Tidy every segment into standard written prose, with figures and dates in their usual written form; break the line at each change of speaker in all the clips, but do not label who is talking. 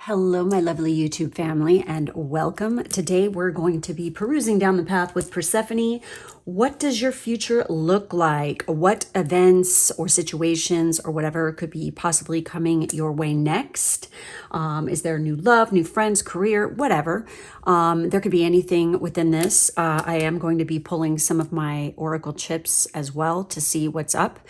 Hello, my lovely YouTube family, and welcome. Today we're going to be perusing down the path with Persephone. What does your future look like? What events or situations or whatever could be possibly coming your way next? Is there new love, new friends, career, whatever? There could be anything within this. I am going to be pulling some of my oracle chips as well to see what's up.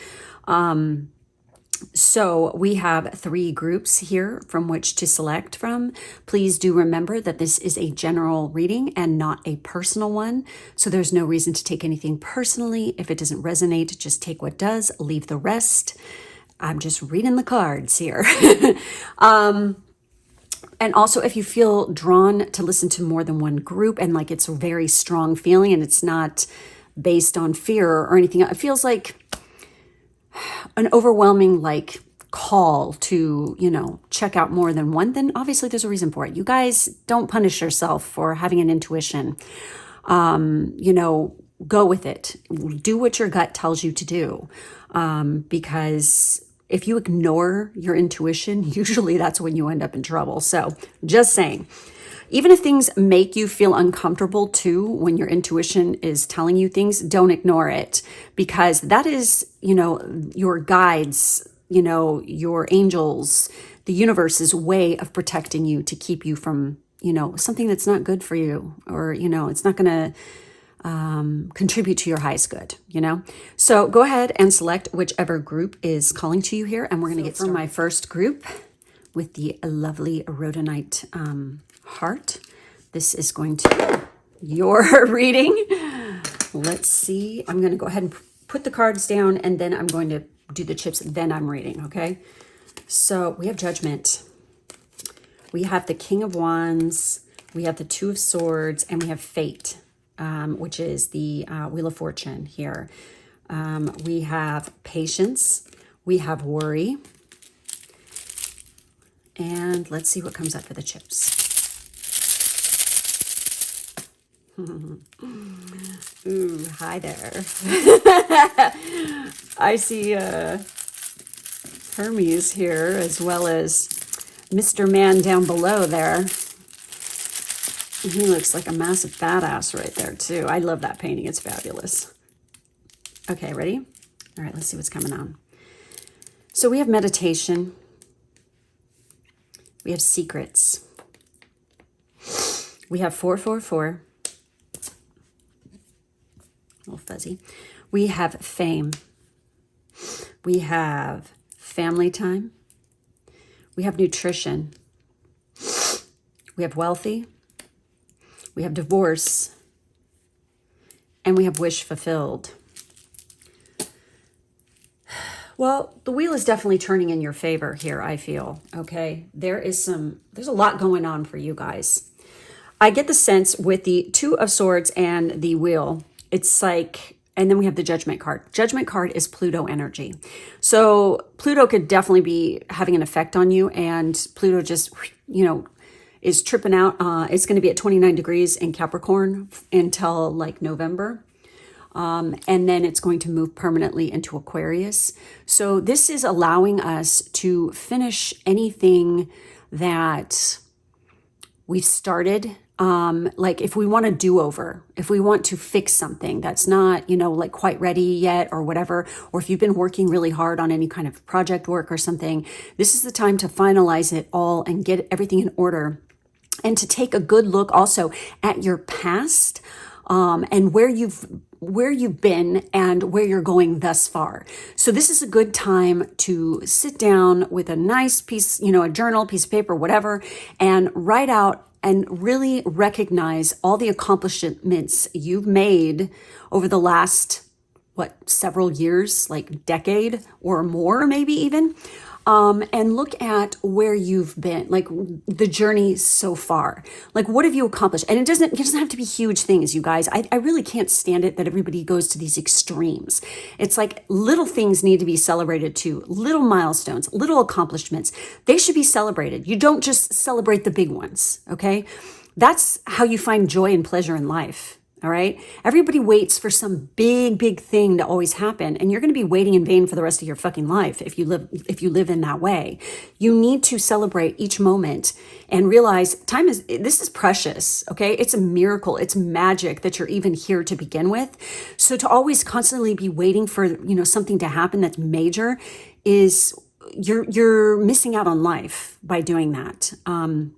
So we have 3 groups here from which to select from. Please do remember that this is a general reading and not a personal one. So there's no reason to take anything personally. If it doesn't resonate, just take what does, leave the rest. I'm just reading the cards here. And also, if you feel drawn to listen to more than one group and like it's a very strong feeling and it's not based on fear or anything, it feels like an overwhelming like call to, check out more than one, then obviously there's a reason for it. You guys don't punish yourself for having an intuition. Go with it. Do what your gut tells you to do. Because if you ignore your intuition, usually that's when you end up in trouble. So just saying. Even if things make you feel uncomfortable too, when your intuition is telling you things, don't ignore it, because that is, your guides, your angels, the universe's way of protecting you to keep you from, something that's not good for you, or, it's not going to contribute to your highest good, So go ahead and select whichever group is calling to you here. And we're going to get from my first group with the lovely rhodonite heart. This is going to be your reading. Let's see. I'm going to go ahead and put the cards down, and then I'm going to do the chips. Then I'm reading, okay? So we have Judgment. We have the King of Wands. We have the Two of Swords, and we have Fate, which is the Wheel of Fortune here. We have Patience. We have Worry. And let's see what comes up for the chips. Ooh, hi there. I see Hermes here, as well as Mr. Man down below there. He looks like a massive badass right there too. I love that painting. It's fabulous. Okay, ready? All right, let's see what's coming on. So we have meditation. We have secrets. We have 444. A little fuzzy. We have fame. We have family time. We have nutrition. We have wealthy. We have divorce. And we have wish fulfilled. Well, the wheel is definitely turning in your favor here, I feel, okay? There's a lot going on for you guys. I get the sense with the Two of Swords and the wheel, it's like, and then we have the Judgment card. Judgment card is Pluto energy. So Pluto could definitely be having an effect on you, and Pluto just, is tripping out. It's going to be at 29 degrees in Capricorn until like November. And then it's going to move permanently into Aquarius. So this is allowing us to finish anything that we've started. Like if we want a do-over, if we want to fix something that's not, like quite ready yet or whatever, or if you've been working really hard on any kind of project work or something, this is the time to finalize it all and get everything in order, and to take a good look also at your past, and where you've been and where you're going thus far. So this is a good time to sit down with a nice piece, a journal, piece of paper, whatever, and write out and really recognize all the accomplishments you've made over the last, several years, like decade or more, maybe even. And look at where you've been, like the journey so far. Like, what have you accomplished? And it doesn't have to be huge things, you guys. I really can't stand it that everybody goes to these extremes. It's like little things need to be celebrated too. Little milestones, little accomplishments. They should be celebrated. You don't just celebrate the big ones, okay? That's how you find joy and pleasure in life. All right. Everybody waits for some big thing to always happen. And you're going to be waiting in vain for the rest of your fucking life if you live in that way. You need to celebrate each moment and realize this is precious. Okay. It's a miracle. It's magic that you're even here to begin with. So to always constantly be waiting for, something to happen that's major is you're missing out on life by doing that. And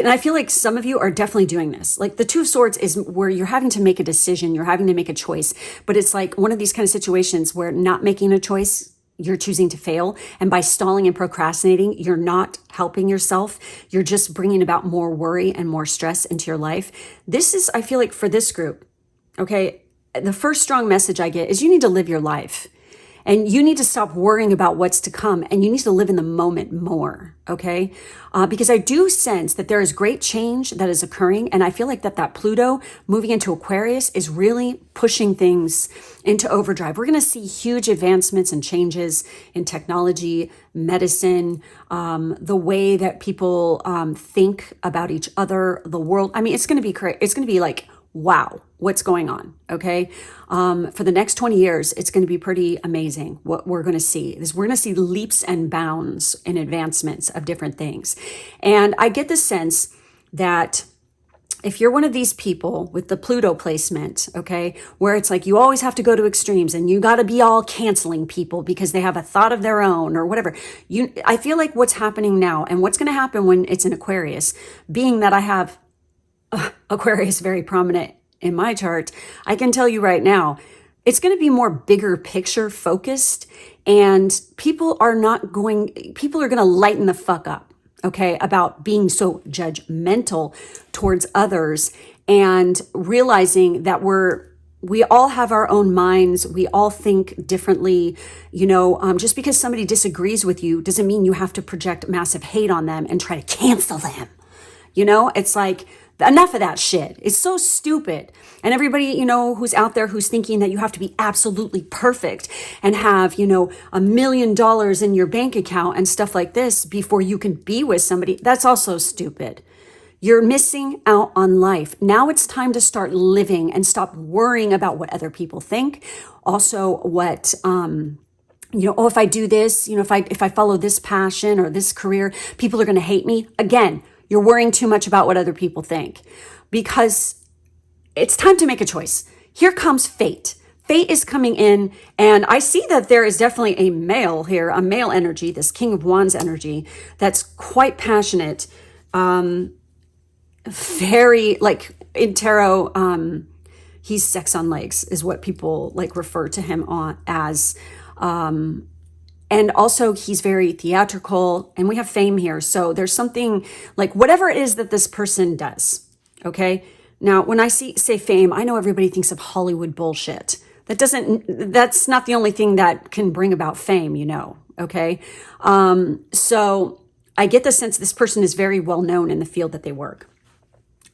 I feel like some of you are definitely doing this. Like the Two of Swords is where you're having to make a decision, you're having to make a choice, but it's like one of these kind of situations where not making a choice, you're choosing to fail. And by stalling and procrastinating, you're not helping yourself. You're just bringing about more worry and more stress into your life. This is, I feel like for this group, okay, the first strong message I get is you need to live your life. And you need to stop worrying about what's to come, and you need to live in the moment more, okay? Because I do sense that there is great change that is occurring, and I feel like that Pluto moving into Aquarius is really pushing things into overdrive. We're going to see huge advancements and changes in technology, medicine, the way that people think about each other, the world. I mean, it's going to be it's going to be like, wow, what's going on? Okay. For the next 20 years, it's going to be pretty amazing what we're going to see. We're going to see leaps and bounds in advancements of different things. And I get the sense that if you're one of these people with the Pluto placement, okay, where it's like you always have to go to extremes and you got to be all canceling people because they have a thought of their own or whatever. I feel like what's happening now and what's going to happen when it's in Aquarius, being that I have Aquarius very prominent in my chart, I can tell you right now, it's going to be more bigger picture focused, and people are going to lighten the fuck up, okay, about being so judgmental towards others and realizing that we all have our own minds. We all think differently. Just because somebody disagrees with you doesn't mean you have to project massive hate on them and try to cancel them. It's like, enough of that shit. It's so stupid. And everybody, who's out there who's thinking that you have to be absolutely perfect and have, $1 million in your bank account and stuff like this before you can be with somebody, that's also stupid. You're missing out on life. Now it's time to start living and stop worrying about what other people think. Also what, if I do this, if I follow this passion or this career, people are going to hate me. Again, you're worrying too much about what other people think, because it's time to make a choice. Here comes fate. Fate is coming in, and I see that there is definitely a male here, a male energy, this King of Wands energy, that's quite passionate, very, like in tarot, he's sex on legs is what people like refer to him as. And also he's very theatrical, and we have fame here. So there's something like whatever it is that this person does. Okay. Now, when I say fame, I know everybody thinks of Hollywood bullshit. That's not the only thing that can bring about fame, Okay. So I get the sense this person is very well known in the field that they work.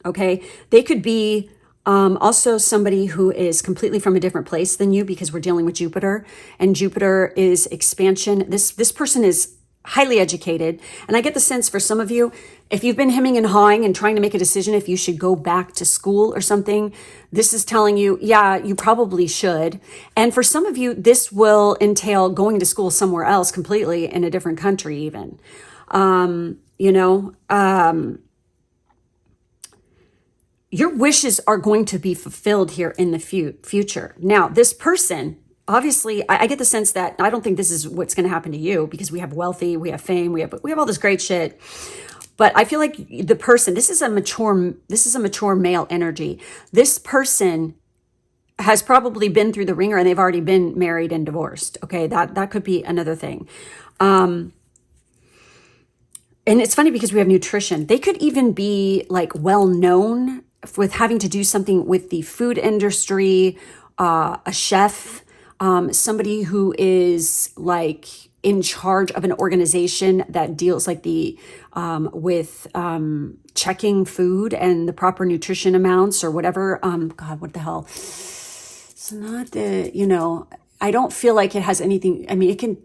Okay. They could be also somebody who is completely from a different place than you, because we're dealing with Jupiter, and Jupiter is expansion. This person is highly educated. And I get the sense for some of you, if you've been hemming and hawing and trying to make a decision if you should go back to school or something, this is telling you, yeah, you probably should. And for some of you, this will entail going to school somewhere else completely, in a different country even. Your wishes are going to be fulfilled here in the future. Now, this person, obviously, I get the sense that I don't think this is what's going to happen to you, because we have wealthy, we have fame, we have all this great shit. But I feel like the person, this is a mature male energy. This person has probably been through the ringer, and they've already been married and divorced. Okay, that could be another thing. And it's funny because we have nutrition. They could even be like well known with having to do something with the food industry, a chef, somebody who is like in charge of an organization that deals like with checking food and the proper nutrition amounts or whatever. God, what the hell? It's not I don't feel like it has anything. I mean, it can,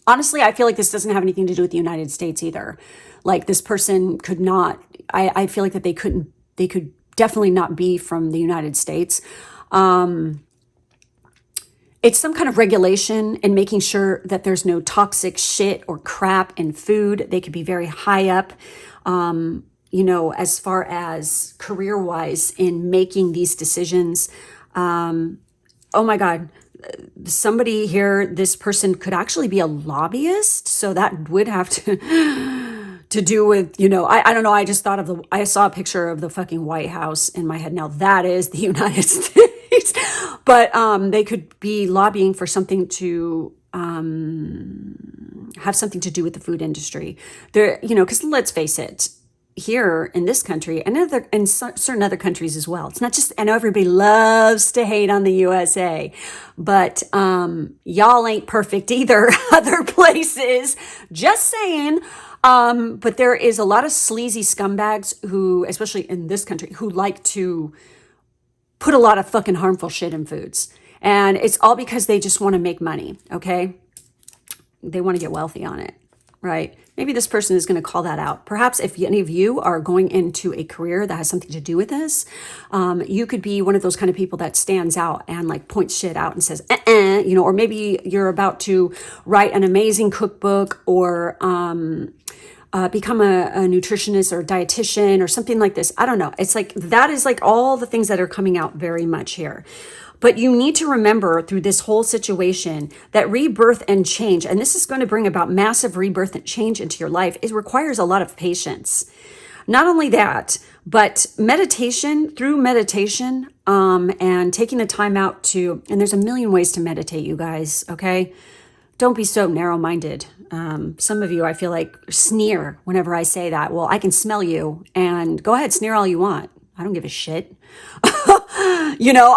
honestly, I feel like this doesn't have anything to do with the United States either. Like this person could not, I feel like that they could definitely not be from the United States. It's some kind of regulation and making sure that there's no toxic shit or crap in food. They could be very high up, as far as career-wise in making these decisions. Oh my God, somebody here, this person could actually be a lobbyist. So that would have to do with, I don't know. I just thought I saw a picture of the fucking White House in my head. Now that is the United States, but they could be lobbying for something to have something to do with the food industry. There, because let's face it, here in this country and in certain other countries as well. It's not just, I know everybody loves to hate on the USA, but y'all ain't perfect either. Other places, just saying. But there is a lot of sleazy scumbags who, especially in this country, who like to put a lot of fucking harmful shit in foods. And it's all because they just want to make money, okay? They want to get wealthy on it, right? Maybe this person is going to call that out. Perhaps if any of you are going into a career that has something to do with this, you could be one of those kind of people that stands out and like points shit out and says, or maybe you're about to write an amazing cookbook or become a nutritionist or a dietitian or something like this. I don't know. It's like, that is like all the things that are coming out very much here. But you need to remember through this whole situation that rebirth and change, and this is going to bring about massive rebirth and change into your life, it requires a lot of patience. Not only that, but through meditation, and taking the time out and there's a million ways to meditate, you guys, okay? Don't be so narrow-minded. Some of you, I feel like, sneer whenever I say that. Well, I can smell you, and go ahead, sneer all you want. I don't give a shit.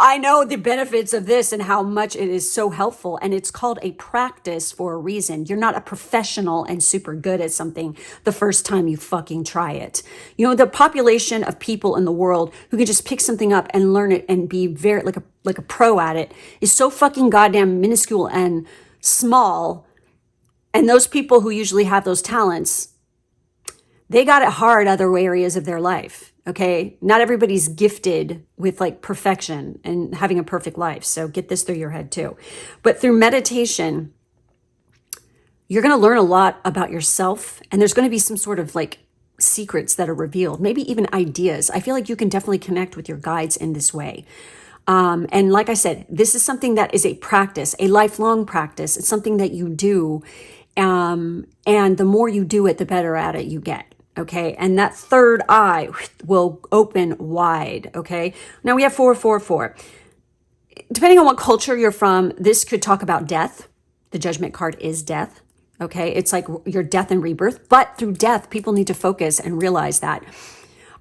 I know the benefits of this and how much it is so helpful. And it's called a practice for a reason. You're not a professional and super good at something the first time you fucking try it. The population of people in the world who can just pick something up and learn it and be very like a pro at it is so fucking goddamn minuscule and small. And those people who usually have those talents, they got it hard other areas of their life. Okay. Not everybody's gifted with like perfection and having a perfect life. So get this through your head too. But through meditation, you're going to learn a lot about yourself, and there's going to be some sort of like secrets that are revealed, maybe even ideas. I feel like you can definitely connect with your guides in this way. And like I said, this is something that is a practice, a lifelong practice. It's something that you do. And the more you do it, the better at it you get. Okay. And that third eye will open wide. Okay. Now we have 444. Depending on what culture you're from, this could talk about death. The judgment card is death. Okay. It's like your death and rebirth, but through death, people need to focus and realize that,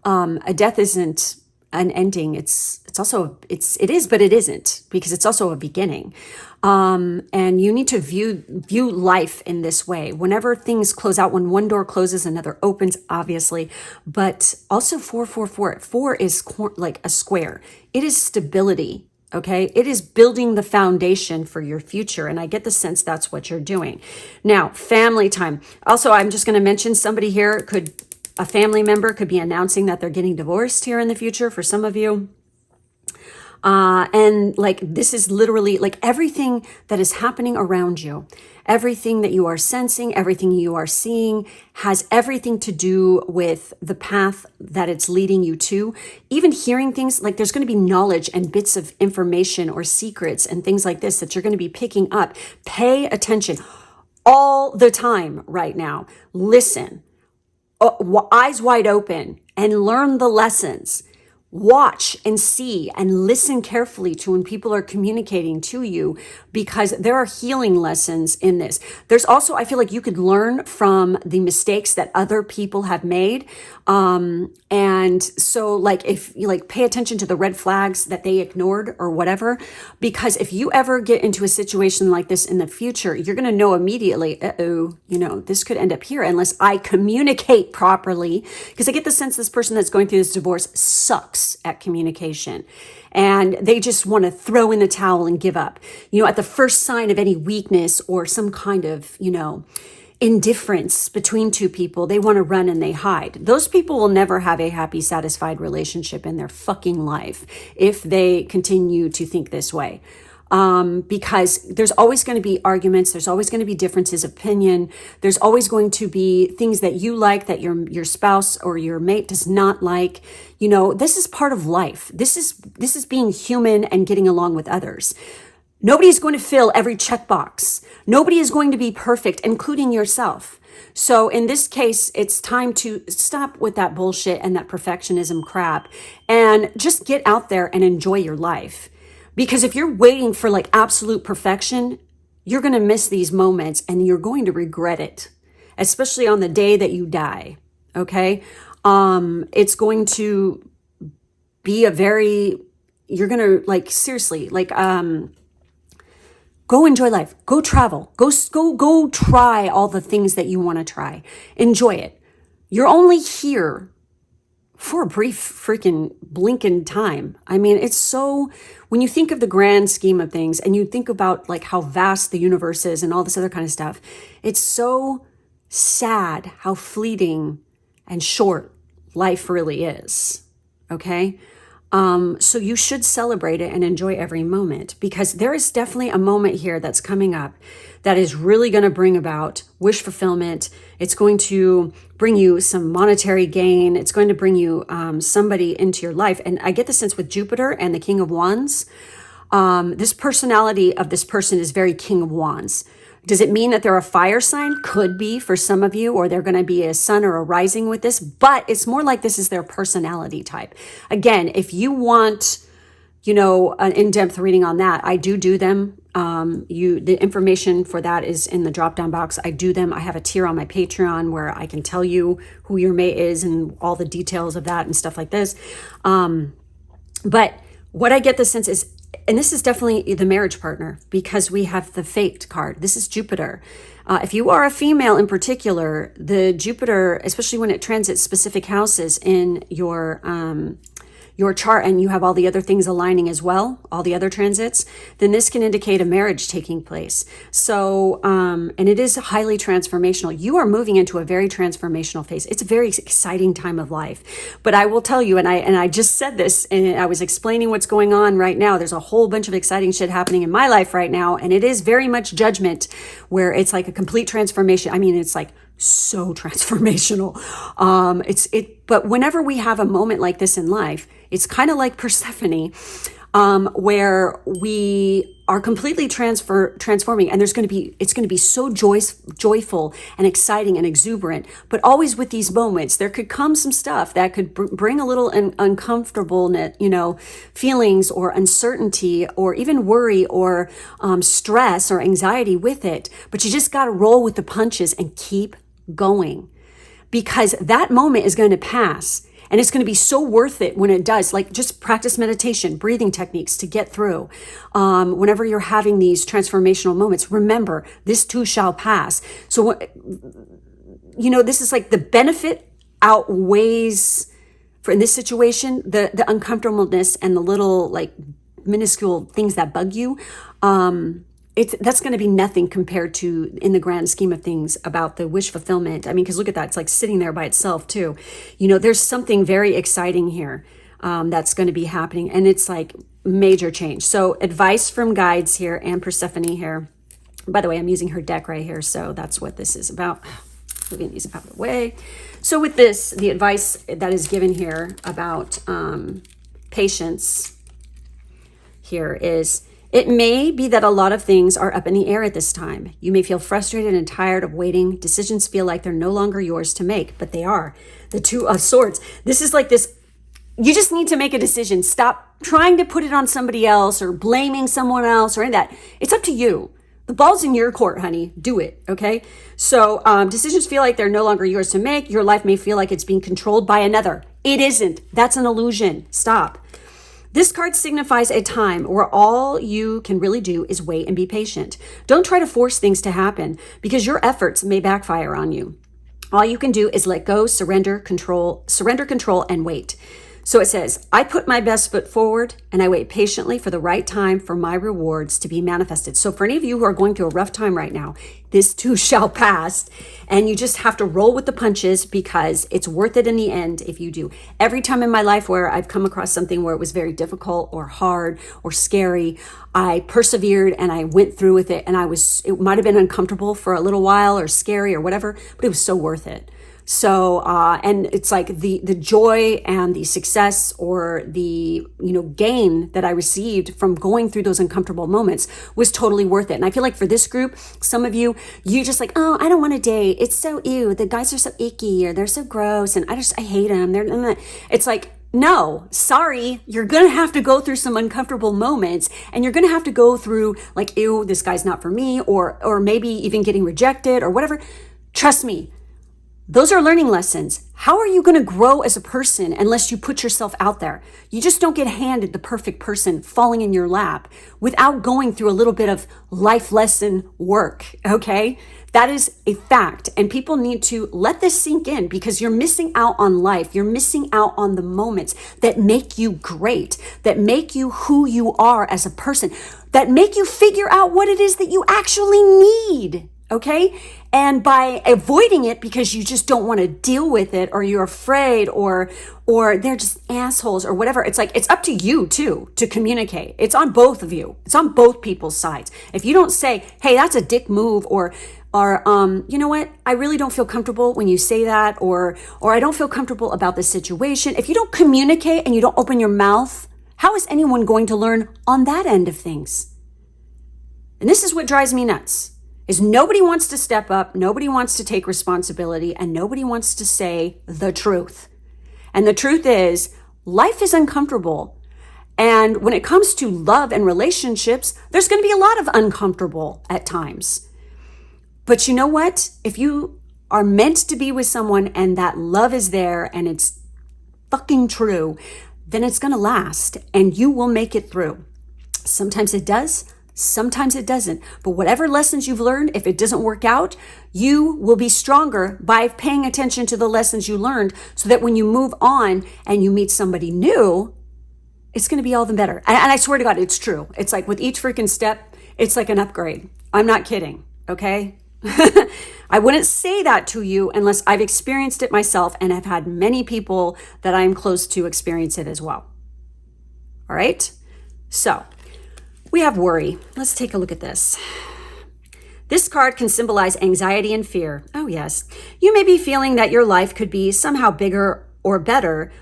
a death isn't an ending. It is, but it isn't, because it's also a beginning. And you need to view life in this way. Whenever things close out, when one door closes, another opens, obviously, but also 444. 4 is like a square. It is stability. Okay. It is building the foundation for your future. And I get the sense that's what you're doing. Now, family time. Also, I'm just going to mention somebody here a family member could be announcing that they're getting divorced here in the future for some of you. And like, this is literally like everything that is happening around you, everything that you are sensing, everything you are seeing has everything to do with the path that it's leading you to. Even hearing things like there's going to be knowledge and bits of information or secrets and things like this that you're going to be picking up. Pay attention all the time right now. Listen. Eyes wide open and learn the lessons. Watch and see and listen carefully to when people are communicating to you, because there are healing lessons in this. There's also, I feel like you could learn from the mistakes that other people have made. And so like, if you like pay attention to the red flags that they ignored or whatever, because if you ever get into a situation like this in the future, you're going to know immediately, this could end up here unless I communicate properly. Because I get the sense this person that's going through this divorce sucks at communication, and they just want to throw in the towel and give up. At the first sign of any weakness or some kind of, indifference between two people. They want to run and they hide. Those people will never have a happy, satisfied relationship in their fucking life if they continue to think this way. Because there's always going to be arguments. There's always going to be differences of opinion. There's always going to be things that you like that your spouse or your mate does not like. You know, this is part of life. This is being human and getting along with others. Nobody is going to fill every checkbox. Nobody is going to be perfect, including yourself. So in this case, it's time to stop with that bullshit and that perfectionism crap and just get out there and enjoy your life. Because if you're waiting for like absolute perfection, you're going to miss these moments and you're going to regret it, especially on the day that you die. Okay. It's going to be you're going to like, seriously, like, go enjoy life, go travel, go try all the things that you want to try. Enjoy it. You're only here for a brief freaking blink in time. I mean, it's so, when you think of the grand scheme of things and you think about like how vast the universe is and all this other kind of stuff, it's so sad how fleeting and short life really is. Okay. So you should celebrate it and enjoy every moment, because there is definitely a moment here that's coming up that is really going to bring about wish fulfillment. It's going to bring you some monetary gain. It's going to bring you somebody into your life. And I get the sense with Jupiter and the King of Wands, this personality of this person is very King of Wands. Does it mean that they're a fire sign? Could be for some of you, or they're going to be a sun or a rising with this, but it's more like this is their personality type. Again, if you want, you know, an in-depth reading on that, I do them. The information for that is in the drop-down box. I do them. I have a tier on my Patreon where I can tell you who your mate is and all the details of that and stuff like this. But what I get the sense is, and this is definitely the marriage partner, because we have the Fate card. This is Jupiter. If you are a female in particular, the Jupiter, especially when it transits specific houses in your chart, and you have all the other things aligning as well, all the other transits, then this can indicate a marriage taking place. So, and it is highly transformational. You are moving into a very transformational phase. It's a very exciting time of life. But I will tell you, and I just said this, and I was explaining what's going on right now. There's a whole bunch of exciting shit happening in my life right now, and it is very much judgment, where it's like a complete transformation. I mean, it's like so transformational. But whenever we have a moment like this in life, it's kind of like Persephone, where we are completely transforming, and it's going to be so joyful and exciting and exuberant. But always with these moments, there could come some stuff that could bring a little uncomfortableness, you know, feelings or uncertainty or even worry or stress or anxiety with it. But you just got to roll with the punches and keep going, because that moment is going to pass. And it's going to be so worth it when it does. Like, just practice meditation, breathing techniques to get through. Whenever you're having these transformational moments, remember, this too shall pass. So, you know, this is like the benefit outweighs, for in this situation, the uncomfortableness and the little like minuscule things that bug you. That's going to be nothing compared to, in the grand scheme of things, about the wish fulfillment. I mean, because look at that. It's like sitting there by itself too. You know, there's something very exciting here that's going to be happening. And it's like major change. So advice from guides here and Persephone here. By the way, I'm using her deck right here. So that's what this is about. Moving these out of the way. So with this, the advice that is given here about patience here is, it may be that a lot of things are up in the air at this time. You may feel frustrated and tired of waiting. Decisions feel like they're no longer yours to make, but they are. The Two of Swords. This is like this. You just need to make a decision. Stop trying to put it on somebody else or blaming someone else or any of that. It's up to you. The ball's in your court, honey. Do it, okay? So decisions feel like they're no longer yours to make. Your life may feel like it's being controlled by another. It isn't. That's an illusion. Stop. This card signifies a time where all you can really do is wait and be patient. Don't try to force things to happen, because your efforts may backfire on you. All you can do is let go, surrender control, and wait. So it says, I put my best foot forward and I wait patiently for the right time for my rewards to be manifested. So for any of you who are going through a rough time right now, this too shall pass. And you just have to roll with the punches because it's worth it in the end if you do. Every time in my life where I've come across something where it was very difficult or hard or scary, I persevered and I went through with it. And it might have been uncomfortable for a little while or scary or whatever, but it was so worth it. So, and it's like the joy and the success or the, gain that I received from going through those uncomfortable moments was totally worth it. And I feel like for this group, some of you just like, oh, I don't want to date. It's so ew. The guys are so icky or they're so gross. And I hate them. It's like, no, sorry, you're going to have to go through some uncomfortable moments and you're going to have to go through like, ew, this guy's not for me, or maybe even getting rejected or whatever. Trust me. Those are learning lessons. How are you going to grow as a person unless you put yourself out there? You just don't get handed the perfect person falling in your lap without going through a little bit of life lesson work, okay? That is a fact. And people need to let this sink in because you're missing out on life. You're missing out on the moments that make you great, that make you who you are as a person, that make you figure out what it is that you actually need. Okay. And by avoiding it because you just don't want to deal with it or you're afraid or they're just assholes or whatever. It's like, it's up to you too, to communicate. It's on both of you. It's on both people's sides. If you don't say, hey, that's a dick move or you know what? I really don't feel comfortable when you say that or I don't feel comfortable about this situation. If you don't communicate and you don't open your mouth, how is anyone going to learn on that end of things? And this is what drives me nuts. Is nobody wants to step up, nobody wants to take responsibility, and nobody wants to say the truth. And the truth is, life is uncomfortable. And when it comes to love and relationships, there's going to be a lot of uncomfortable at times. But you know what? If you are meant to be with someone and that love is there and it's fucking true, then it's going to last and you will make it through. Sometimes it does. Sometimes it doesn't. But whatever lessons you've learned, if it doesn't work out, you will be stronger by paying attention to the lessons you learned so that when you move on and you meet somebody new, it's going to be all the better. And I swear to God, it's true. It's like with each freaking step, it's like an upgrade. I'm not kidding. Okay. I wouldn't say that to you unless I've experienced it myself and I've had many people that I'm close to experience it as well. All right. So we have worry. Let's take a look at this. This card can symbolize anxiety and fear. Oh, yes. You may be feeling that your life could be somehow bigger or better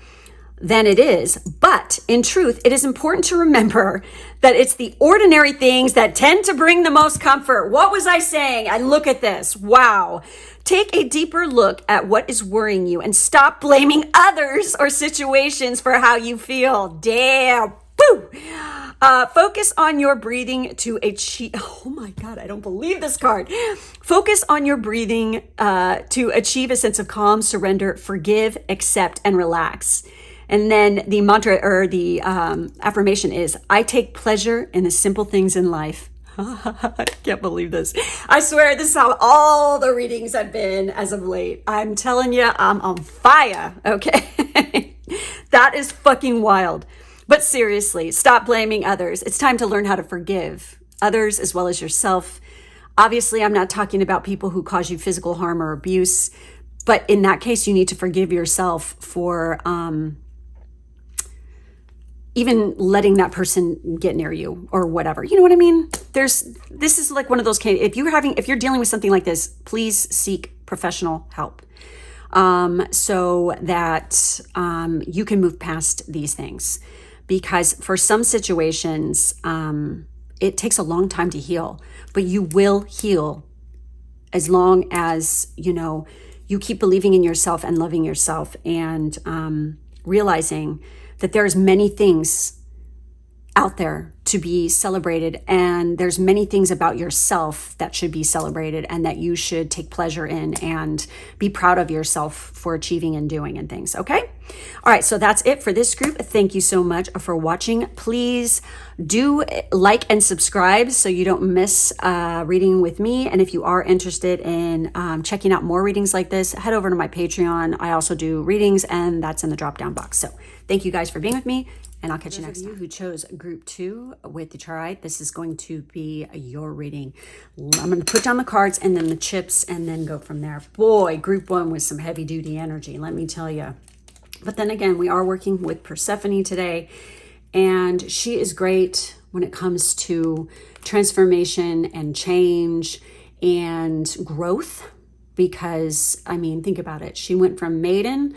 than it is. But in truth, it is important to remember that it's the ordinary things that tend to bring the most comfort. What was I saying? And look at this. Wow. Take a deeper look at what is worrying you and stop blaming others or situations for how you feel. Damn. Boo. Focus on your breathing to achieve. Oh my God, I don't believe this card. Focus on your breathing to achieve a sense of calm, surrender, forgive, accept, and relax. And then the mantra or the affirmation is, I take pleasure in the simple things in life. I can't believe this. I swear this is how all the readings have been as of late. I'm telling you, I'm on fire. Okay. That is fucking wild. But seriously, stop blaming others. It's time to learn how to forgive others as well as yourself. Obviously, I'm not talking about people who cause you physical harm or abuse, but in that case, you need to forgive yourself for even letting that person get near you or whatever. You know what I mean? This is like one of those cases. If you're dealing with something like this, please seek professional help so that you can move past these things. Because for some situations, it takes a long time to heal, but you will heal as long as, you keep believing in yourself and loving yourself and realizing that there's many things out there to be celebrated, and there's many things about yourself that should be celebrated and that you should take pleasure in and be proud of yourself for achieving and doing and things. Okay, all right, so that's it for this group. Thank you so much for watching. Please do like and subscribe so you don't miss reading with me. And if you are interested in checking out more readings like this, head over to my Patreon. I also do readings, and that's in the drop down box. So thank you guys for being with me, and I'll catch you next time. Who chose group 2 with the Charite, this is going to be your reading. I'm going to put down the cards and then the chips and then go from there. Boy, group 1 was some heavy duty energy, let me tell you. But then again, we are working with Persephone today, and she is great when it comes to transformation and change and growth, because, I mean, think about it. She went from maiden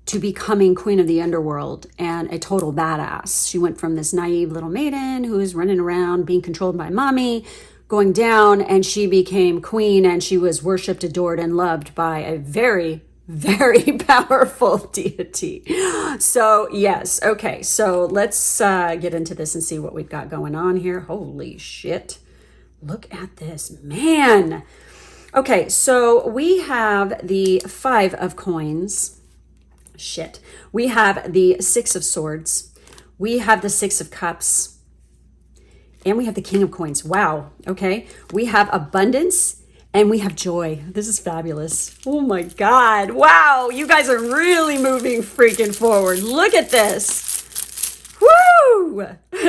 to becoming queen of the underworld and a total badass. She went from this naive little maiden who was running around being controlled by mommy, going down, and she became queen, and she was worshipped, adored, and loved by a very, very powerful deity. So yes, okay, so let's get into this and see what we've got going on here. Holy shit, look at this, man. Okay, so we have the 5 of coins. Shit. We have the 6 of swords. We have the 6 of cups. And we have the king of coins. Wow. Okay. We have abundance and we have joy. This is fabulous. Oh my God. Wow. You guys are really moving freaking forward. Look at this. Woo!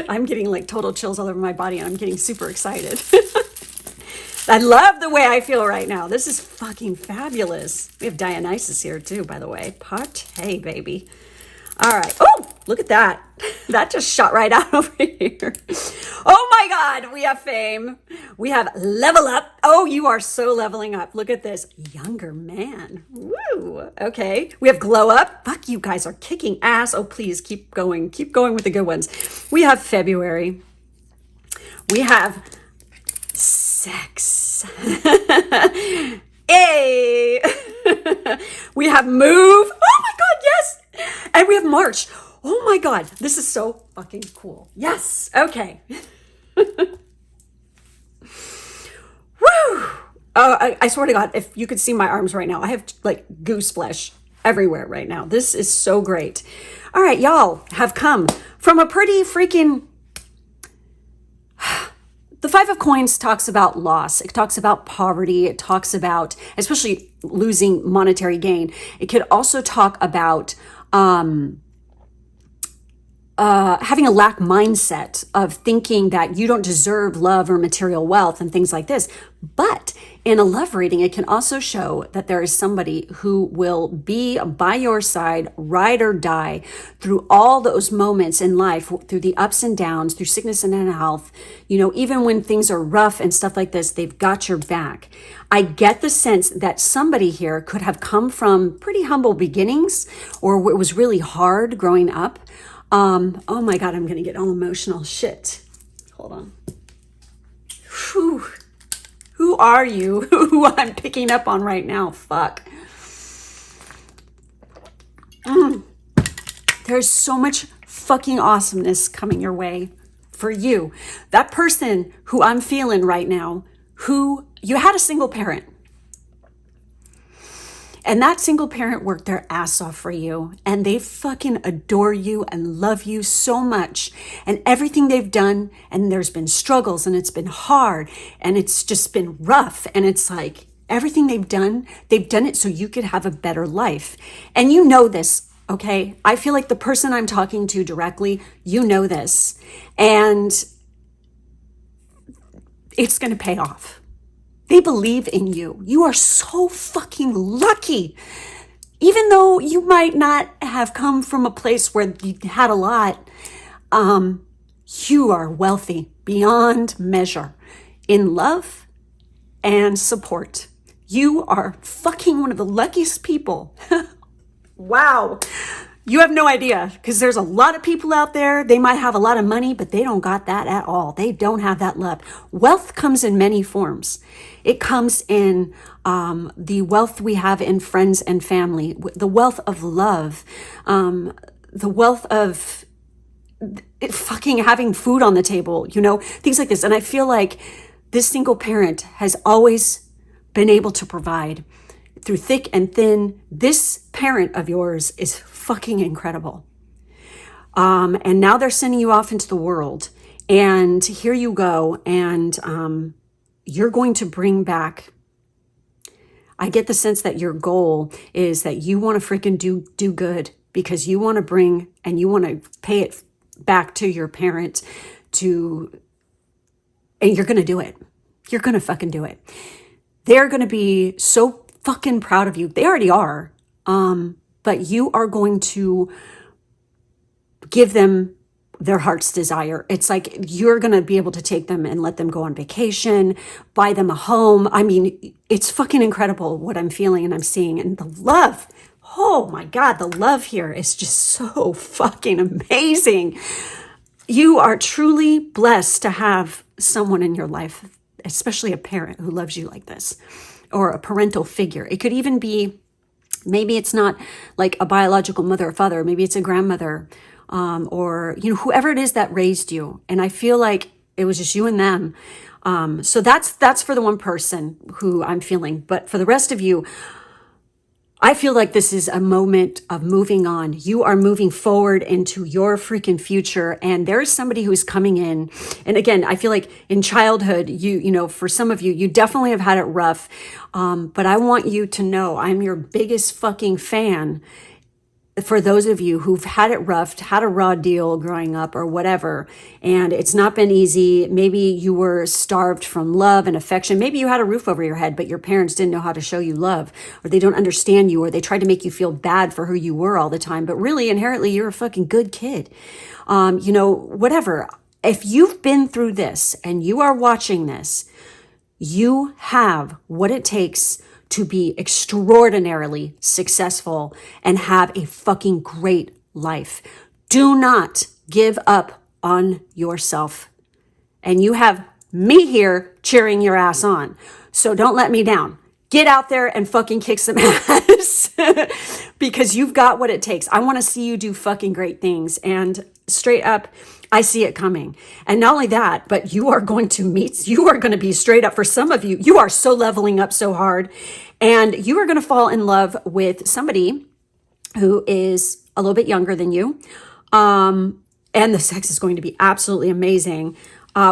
I'm getting like total chills all over my body, and I'm getting super excited. I love the way I feel right now. This is fucking fabulous. We have Dionysus here too, by the way. Partay, baby. All right. Oh, look at that. That just shot right out over here. Oh my God. We have fame. We have level up. Oh, you are so leveling up. Look at this. Younger man. Woo. Okay. We have glow up. Fuck, you guys are kicking ass. Oh, please keep going. Keep going with the good ones. We have February. We have sex. Hey. We have move. Oh my God, yes. And we have March. Oh my God, this is so fucking cool. Yes. Okay. Woo. I swear to God, if you could see my arms right now, I have like goose flesh everywhere right now. This is so great. All right, y'all have come from a pretty freaking... The 5 of coins talks about loss. It talks about poverty. It talks about, especially losing monetary gain. It could also talk about having a lack mindset of thinking that you don't deserve love or material wealth and things like this. But in a love reading, it can also show that there is somebody who will be by your side, ride or die, through all those moments in life, through the ups and downs, through sickness and health. You know, even when things are rough and stuff like this, they've got your back. I get the sense that somebody here could have come from pretty humble beginnings, or it was really hard growing up. Oh my God, I'm going to get all emotional. Shit. Hold on. Whew. Who are you? Who I'm picking up on right now? Fuck. There's so much fucking awesomeness coming your way for you. That person who I'm feeling right now, who you had a single parent. And that single parent worked their ass off for you, and they fucking adore you and love you so much. And everything they've done, and there's been struggles, and it's been hard, and it's just been rough. And it's like everything they've done it so you could have a better life. And you know this, okay? I feel like the person I'm talking to directly, you know this. And it's going to pay off. They believe in you. You are so fucking lucky. Even though you might not have come from a place where you had a lot, you are wealthy beyond measure in love and support. You are fucking one of the luckiest people. Wow. You have no idea, because there's a lot of people out there. They might have a lot of money, but they don't got that at all. They don't have that love. Wealth comes in many forms. It comes in the wealth we have in friends and family, the wealth of love, the wealth of fucking having food on the table, you know, things like this. And I feel like this single parent has always been able to provide through thick and thin. This parent of yours is fucking incredible. And now they're sending you off into the world, and here you go. And you're going to bring back, I get the sense that your goal is that you want to freaking do good, because you want to bring and you want to pay it back to your parents and you're going to do it. You're going to fucking do it. They're going to be so fucking proud of you. They already are. But you are going to give them their heart's desire. It's like you're going to be able to take them and let them go on vacation, buy them a home. I mean, it's fucking incredible what I'm feeling and I'm seeing. And the love, oh my God, the love here is just so fucking amazing. You are truly blessed to have someone in your life, especially a parent who loves you like this, or a parental figure. It could even be, maybe it's not like a biological mother or father, maybe it's a grandmother, or, you know, whoever it is that raised you. And I feel like it was just you and them. So that's for the one person who I'm feeling. But for the rest of you, I feel like this is a moment of moving on. You are moving forward into your freaking future. And there is somebody who's coming in. And again, I feel like in childhood, you know, for some of you, you definitely have had it rough. But I want you to know I'm your biggest fucking fan. For those of you who've had it rough, had a raw deal growing up or whatever, and it's not been easy. Maybe you were starved from love and affection. Maybe you had a roof over your head, but your parents didn't know how to show you love, or they don't understand you, or they tried to make you feel bad for who you were all the time. But really, inherently, you're a fucking good kid. You know, whatever. If you've been through this and you are watching this, you have what it takes to be extraordinarily successful and have a fucking great life. Do not give up on yourself. And you have me here cheering your ass on. So don't let me down. Get out there and fucking kick some ass because you've got what it takes. I want to see you do fucking great things. And straight up, I see it coming. And not only that, but you are going to be straight up. For some of you, you are so leveling up so hard, and you are going to fall in love with somebody who is a little bit younger than you. And the sex is going to be absolutely amazing.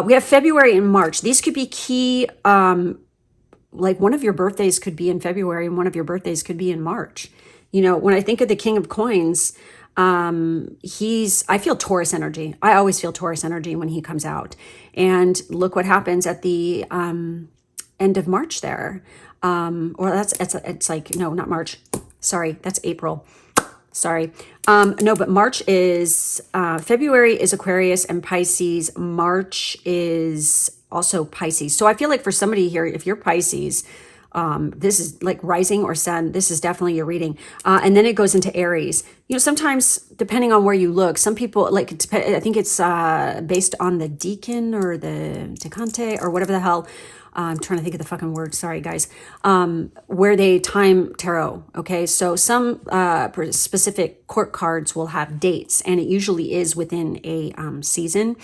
We have February and March. These could be key. Like one of your birthdays could be in February and one of your birthdays could be in March. You know, when I think of the King of Coins, I feel Taurus energy. I always feel Taurus energy when he comes out. And look what happens at the end of March there. It's like, no, not March. Sorry, that's April. Sorry. No, but March is, February is Aquarius and Pisces. March is also Pisces. So I feel like for somebody here, if you're Pisces, this is like rising or sun, this is definitely your reading. And then it goes into Aries. You know, sometimes depending on where you look, some people like, I think it's based on the decan or the decante or whatever the hell. I'm trying to think of the fucking word. Sorry, guys. Where they time tarot. Okay. So some specific court cards will have dates, and it usually is within a season,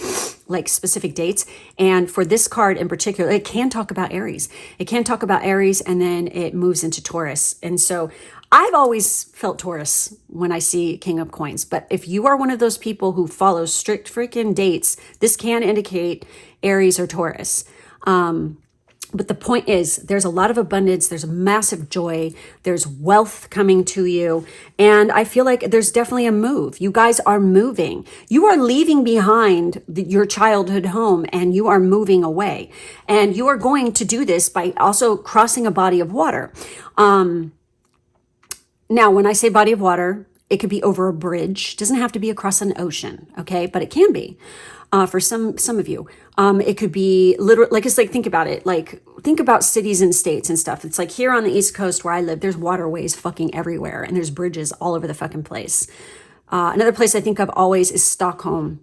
like specific dates. And for this card in particular, it can talk about Aries. It can talk about Aries, and then it moves into Taurus. And so I've always felt Taurus when I see King of Coins. But if you are one of those people who follows strict freaking dates, this can indicate Aries or Taurus. But the point is, there's a lot of abundance. There's a massive joy. There's wealth coming to you. And I feel like there's definitely a move. You guys are moving. You are leaving behind your childhood home and you are moving away. And you are going to do this by also crossing a body of water. Now, when I say body of water, it could be over a bridge. It doesn't have to be across an ocean, okay? But it can be. For some of you, it could be literally, like, it's like, think about it. Like, think about cities and states and stuff. It's like here on the East Coast where I live, there's waterways fucking everywhere and there's bridges all over the fucking place. Another place I think of always is Stockholm,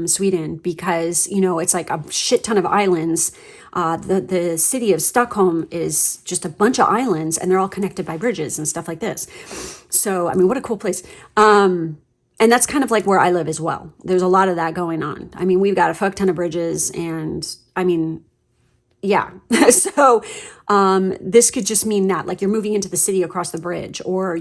Sweden, because, you know, it's like a shit ton of islands. The city of Stockholm is just a bunch of islands and they're all connected by bridges and stuff like this. So, I mean, what a cool place. And that's kind of like where I live as well. There's a lot of that going on. I mean, we've got a fuck ton of bridges, and I mean, yeah. So this could just mean that, like, you're moving into the city across the bridge, or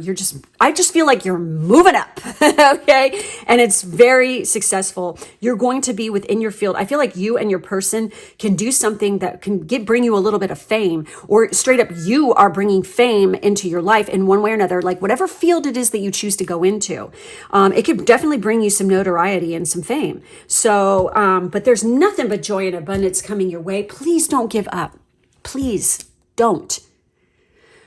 I just feel like you're moving up. Okay. And it's very successful. You're going to be within your field. I feel like you and your person can do something that can bring you a little bit of fame, or straight up, you are bringing fame into your life in one way or another, like whatever field it is that you choose to go into. It could definitely bring you some notoriety and some fame. So, but there's nothing but joy and abundance coming your way. Please don't give up. Please don't.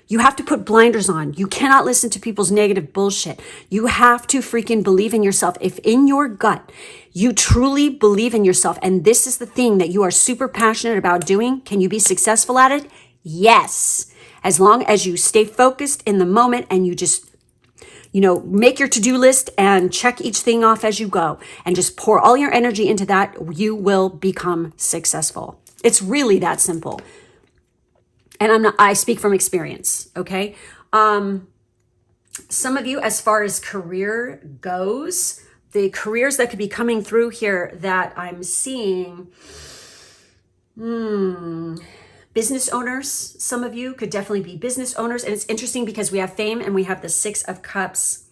You have to put blinders on. You cannot listen to people's negative bullshit. You have to freaking believe in yourself. If in your gut, you truly believe in yourself, and this is the thing that you are super passionate about doing, can you be successful at it? Yes. As long as you stay focused in the moment and you just, make your to-do list and check each thing off as you go and just pour all your energy into that, you will become successful. It's really that simple. And I speak from experience, okay? Some of you, as far as career goes, the careers that could be coming through here that I'm seeing, business owners, some of you could definitely be business owners. And it's interesting because we have fame and we have the 6 of Cups.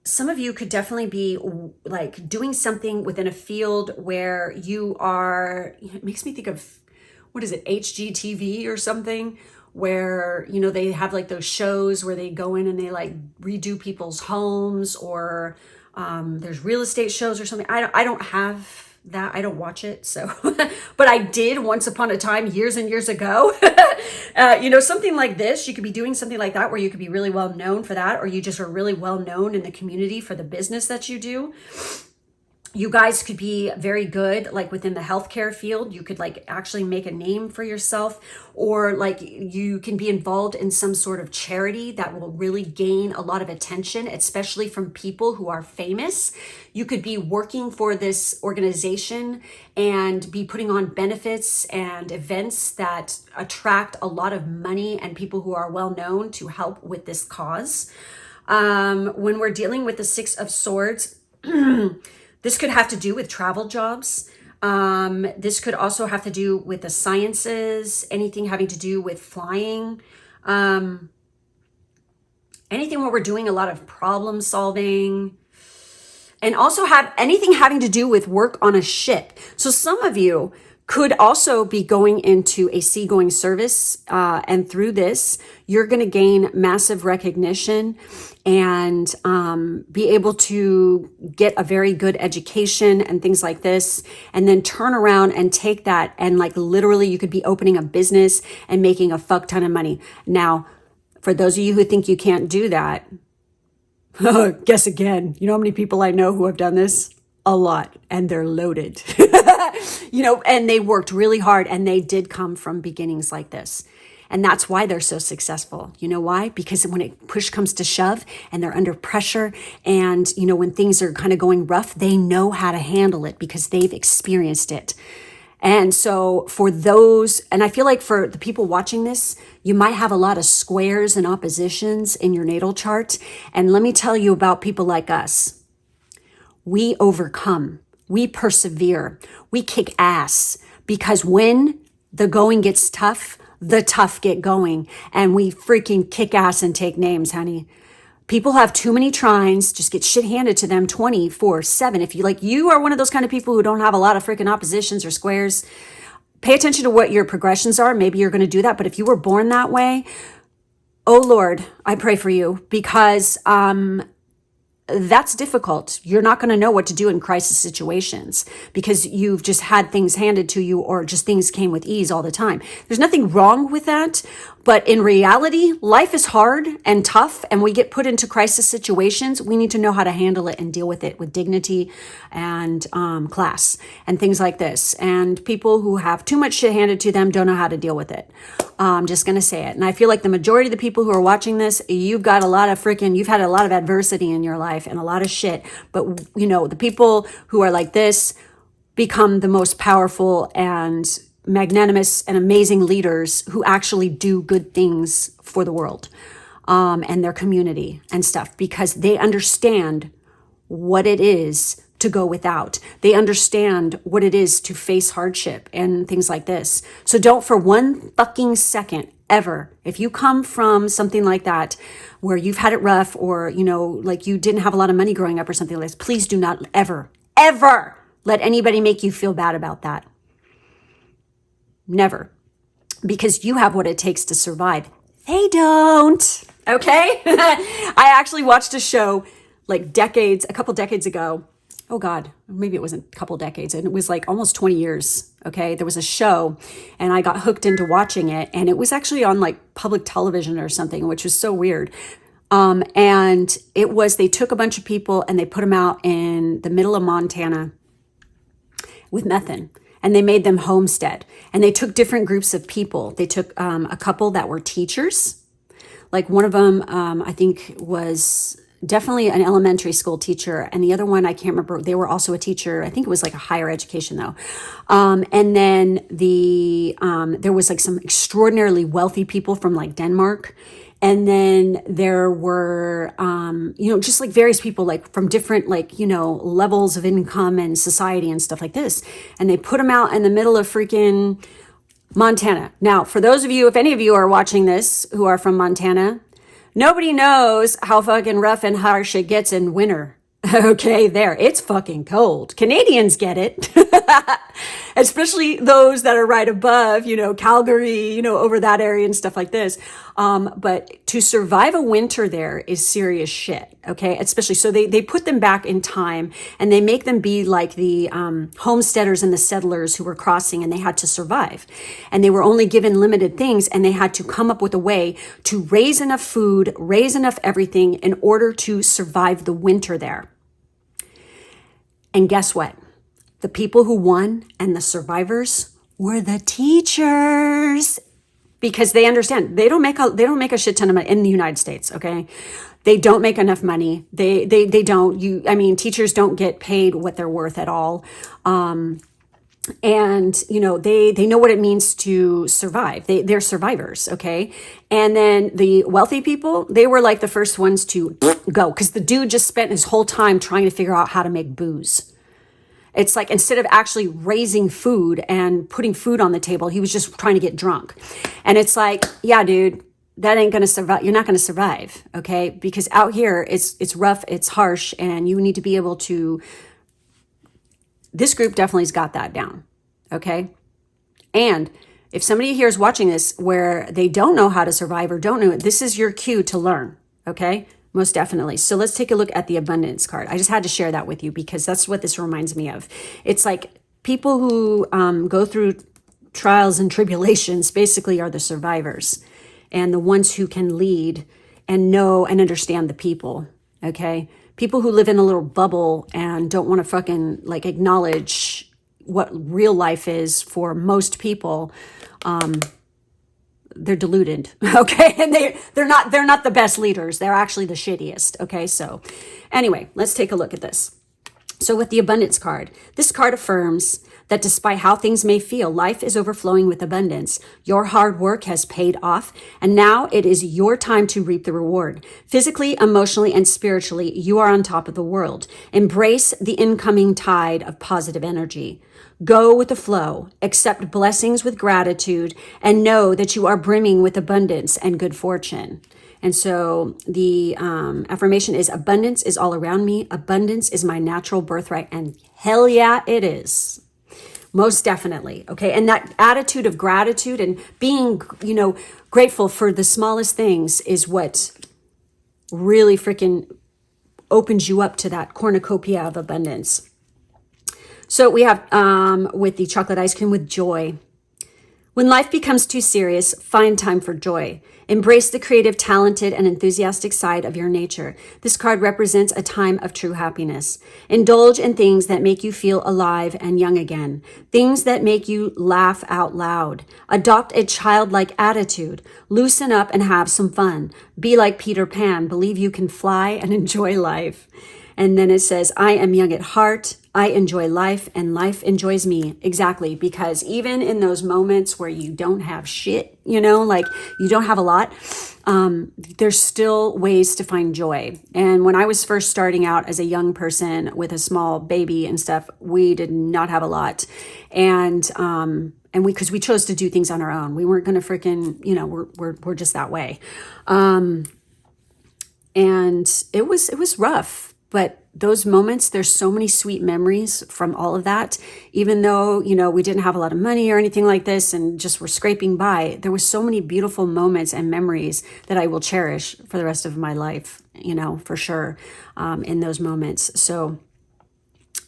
Some of you could definitely be like doing something within a field where you are, it makes me think of, what is it, HGTV or something, where, they have like those shows where they go in and they like redo people's homes, or there's real estate shows or something. I don't have that. I don't watch it. So, but I did once upon a time, years and years ago, something like this. You could be doing something like that where you could be really well known for that, or you just are really well known in the community for the business that you do. You guys could be very good, like within the healthcare field. You could like actually make a name for yourself, or like you can be involved in some sort of charity that will really gain a lot of attention, especially from people who are famous. You could be working for this organization and be putting on benefits and events that attract a lot of money and people who are well known to help with this cause. When we're dealing with the 6 of Swords, this could have to do with travel jobs. This could also have to do with the sciences, anything having to do with flying, anything where we're doing a lot of problem solving, and also have anything having to do with work on a ship. So some of you could also be going into a seagoing service, and through this, you're going to gain massive recognition and be able to get a very good education and things like this, and then turn around and take that and like literally you could be opening a business and making a fuck ton of money. Now, for those of you who think you can't do that, guess again. You know how many people I know who have done this? A lot, and they're loaded. And they worked really hard, and they did come from beginnings like this. And that's why they're so successful. You know why? Because when push comes to shove and they're under pressure, and when things are kind of going rough, they know how to handle it because they've experienced it. And so for those, and I feel like for the people watching this, you might have a lot of squares and oppositions in your natal chart. And let me tell you about people like us. We overcome, we persevere, we kick ass, because when the going gets tough, the tough get going, and we freaking kick ass and take names, honey. People have too many trines, just get shit handed to them 24/7. If you are one of those kind of people who don't have a lot of freaking oppositions or squares, pay attention to what your progressions are. Maybe you're going to do that. But if you were born that way, oh Lord, I pray for you, because that's difficult. You're not going to know what to do in crisis situations because you've just had things handed to you, or just things came with ease all the time. There's nothing wrong with that. But in reality, life is hard and tough, and we get put into crisis situations. We need to know how to handle it and deal with it with dignity and class and things like this. And people who have too much shit handed to them don't know how to deal with it. I'm just going to say it. And I feel like the majority of the people who are watching this, you've had a lot of adversity in your life and a lot of shit. But, the people who are like this become the most powerful and magnanimous and amazing leaders who actually do good things for the world. and their community and stuff, because they understand what it is to go without. They understand what it is to face hardship and things like this. So don't for one fucking second ever, if you come from something like that, where you've had it rough, or, you know, like you didn't have a lot of money growing up or something like this, please do not ever, ever let anybody make you feel bad about that. Never. Because you have what it takes to survive. They don't. Okay? I actually watched a show like a couple decades ago. Oh God, maybe it wasn't a couple decades. And it was like almost 20 years. Okay. There was a show and I got hooked into watching it. And it was actually on like public television or something, which was so weird. And it was, they took a bunch of people and they put them out in the middle of Montana with methane. And they made them homestead. And they took different groups of people. They took a couple that were teachers. Like one of them, I think was definitely an elementary school teacher. And the other one, I can't remember. They were also a teacher. I think it was like a higher education though. And then there was like some extraordinarily wealthy people from like Denmark. And then there were, just like various people like from different levels of income and society and stuff like this. And they put them out in the middle of freaking Montana. Now, for those of you, if any of you are watching this who are from Montana, nobody knows how fucking rough and harsh it gets in winter. Okay, it's fucking cold. Canadians get it. Especially those that are right above, Calgary, over that area and stuff like this. But to survive a winter there is serious shit. Okay, especially so they put them back in time and they make them be like the homesteaders and the settlers who were crossing, and they had to survive. And they were only given limited things, and they had to come up with a way to raise enough food, raise enough everything in order to survive the winter there. And guess what? The people who won and the survivors were the teachers, because they understand they don't make a shit ton of money in the United States. Okay. They don't make enough money. They don't, teachers don't get paid what they're worth at all. And they know what it means to survive. They're survivors. Okay. And then the wealthy people, they were like the first ones to go, because the dude just spent his whole time trying to figure out how to make booze. It's like, instead of actually raising food and putting food on the table, he was just trying to get drunk. And it's like, yeah, dude, that ain't going to survive. You're not going to survive. Okay. Because out here it's rough, it's harsh, and you need to be able to, this group definitely's got that down. Okay. And if somebody here is watching this where they don't know how to survive or don't know it, this is your cue to learn. Okay. Most definitely. So let's take a look at the abundance card. I just had to share that with you because that's what this reminds me of. It's like people who go through trials and tribulations basically are the survivors, and the ones who can lead and know and understand the people. Okay. People who live in a little bubble and don't want to fucking acknowledge what real life is for most people. They're deluded. Okay. And they're not the best leaders. They're actually the shittiest. Okay. So anyway, let's take a look at this. So with the abundance card, this card affirms that despite how things may feel, life is overflowing with abundance. Your hard work has paid off, and now it is your time to reap the reward. Physically, emotionally, and spiritually, you are on top of the world. Embrace the incoming tide of positive energy. Go with the flow, accept blessings with gratitude, and know that you are brimming with abundance and good fortune. And so the affirmation is, abundance is all around me. Abundance is my natural birthright. And hell yeah, it is. Most definitely. Okay. And that attitude of gratitude and being, grateful for the smallest things is what really freaking opens you up to that cornucopia of abundance. So we have with the chocolate ice cream with joy. When life becomes too serious, find time for joy. Embrace the creative, talented, and enthusiastic side of your nature. This card represents a time of true happiness. Indulge in things that make you feel alive and young again. Things that make you laugh out loud. Adopt a childlike attitude. Loosen up and have some fun. Be like Peter Pan. Believe you can fly and enjoy life. And then it says, I am young at heart. I enjoy life and life enjoys me. Exactly. Because even in those moments where you don't have shit, you know, like you don't have a lot, there's still ways to find joy. And when I was first starting out as a young person with a small baby and stuff, we did not have a lot. And because we chose to do things on our own. We weren't going to freaking, you know, we're just that way. And it was rough, but those moments, there's so many sweet memories from all of that. Even though, you know, we didn't have a lot of money or anything like this and just were scraping by, there was so many beautiful moments and memories that I will cherish for the rest of my life, you know, for sure, in those moments. So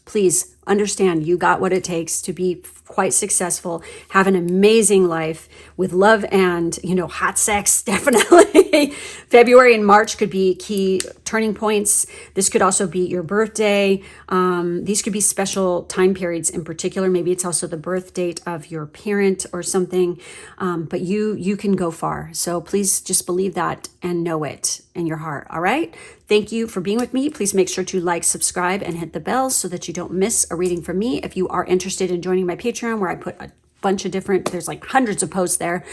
please understand you got what it takes to be quite successful, have an amazing life with love and, you know, hot sex, definitely. February and March could be key turning points. This could also be your birthday. These could be special time periods in particular. Maybe it's also the birth date of your parent or something. But you can go far. So please just believe that and know it in your heart. All right. Thank you for being with me. Please make sure to like, subscribe, and hit the bell so that you don't miss a reading from me. If you are interested in joining my Patreon, where I put a bunch of different, there's like hundreds of posts there.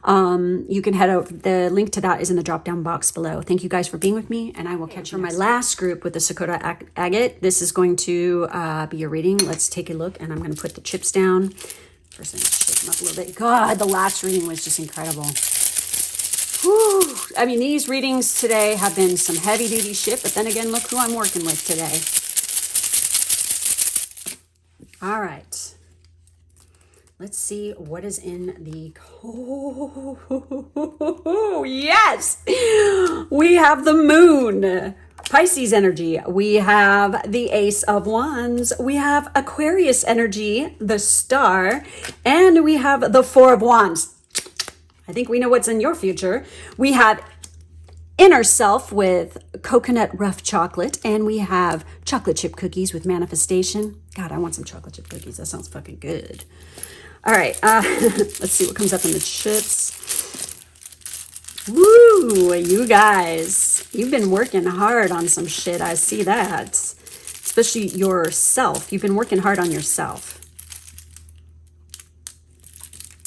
You can head over, the link to that is in the drop down box below. Thank you guys for being with me, and I will catch you for my last group with the Sakura Agate. This is going to be your reading. Let's take a look, and I'm going to put the chips down. First, I'm going to shake them up a little bit. God, the last reading was just incredible. Whew. I mean, these readings today have been some heavy duty shit, but then again, look who I'm working with today. All right. Let's see what is in the... Oh, yes! We have the moon, Pisces energy. We have the Ace of Wands. We have Aquarius energy, the Star, and we have the Four of Wands. I think we know what's in your future. We have Inner Self with Coconut Rough Chocolate, and we have Chocolate Chip Cookies with Manifestation. God, I want some chocolate chip cookies. That sounds fucking good. All right, let's see what comes up in the chips. Woo, you guys, you've been working hard on some shit. I see that, especially yourself. You've been working hard on yourself.